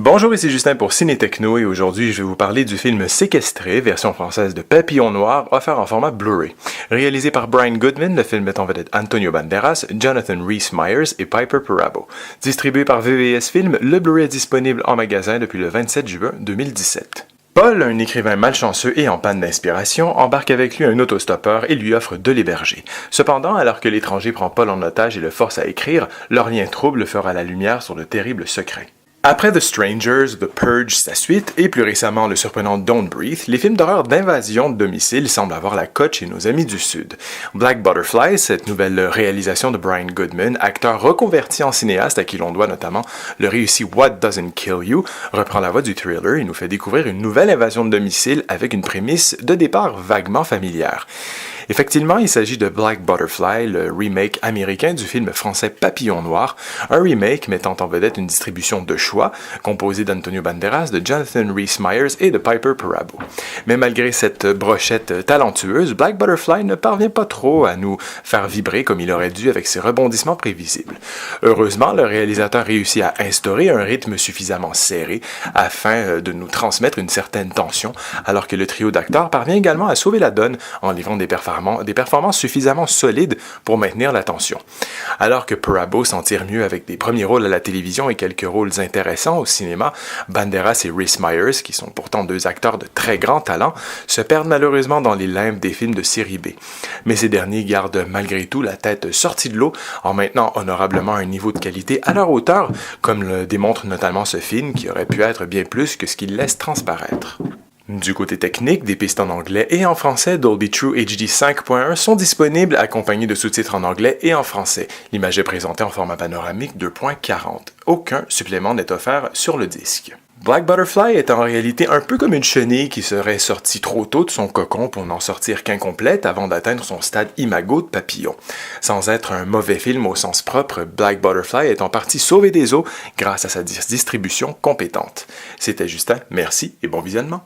Bonjour, ici Justin pour Ciné Techno et aujourd'hui je vais vous parler du film Séquestré, version française de Papillon Noir, offert en format Blu-ray. Réalisé par Brian Goodman, le film met en vedette Antonio Banderas, Jonathan Rhys-Meyers et Piper Perabo. Distribué par VVS Film, le Blu-ray est disponible en magasin depuis le 27 juin 2017. Paul, un écrivain malchanceux et en panne d'inspiration, embarque avec lui un autostoppeur et lui offre de l'héberger. Cependant, alors que l'étranger prend Paul en otage et le force à écrire, leur lien trouble fera la lumière sur de terribles secrets. Après The Strangers, The Purge, sa suite, et plus récemment le surprenant Don't Breathe, les films d'horreur d'invasion de domicile semblent avoir la cote chez nos amis du Sud. Black Butterfly, cette nouvelle réalisation de Brian Goodman, acteur reconverti en cinéaste à qui l'on doit notamment le réussi What Doesn't Kill You, reprend la voix du thriller et nous fait découvrir une nouvelle invasion de domicile avec une prémisse de départ vaguement familière. Effectivement, il s'agit de Black Butterfly, le remake américain du film français Papillon Noir, un remake mettant en vedette une distribution de choix, composée d'Antonio Banderas, de Jonathan Rhys-Meyers et de Piper Perabo. Mais malgré cette brochette talentueuse, Black Butterfly ne parvient pas trop à nous faire vibrer comme il aurait dû avec ses rebondissements prévisibles. Heureusement, le réalisateur réussit à instaurer un rythme suffisamment serré afin de nous transmettre une certaine tension, alors que le trio d'acteurs parvient également à sauver la donne en livrant des performances suffisamment solides pour maintenir l'attention. Alors que Perabo s'en tire mieux avec des premiers rôles à la télévision et quelques rôles intéressants au cinéma, Banderas et Rhys-Meyers, qui sont pourtant deux acteurs de très grand talent, se perdent malheureusement dans les limbes des films de série B. Mais ces derniers gardent malgré tout la tête sortie de l'eau en maintenant honorablement un niveau de qualité à leur hauteur, comme le démontre notamment ce film qui aurait pu être bien plus que ce qu'il laisse transparaître. Du côté technique, des pistes en anglais et en français Dolby True HD 5.1 sont disponibles accompagnés de sous-titres en anglais et en français. L'image est présentée en format panoramique 2.40. Aucun supplément n'est offert sur le disque. Black Butterfly est en réalité un peu comme une chenille qui serait sortie trop tôt de son cocon pour n'en sortir qu'incomplète avant d'atteindre son stade imago de papillon. Sans être un mauvais film au sens propre, Black Butterfly est en partie sauvé des eaux grâce à sa distribution compétente. C'était Justin, merci et bon visionnement.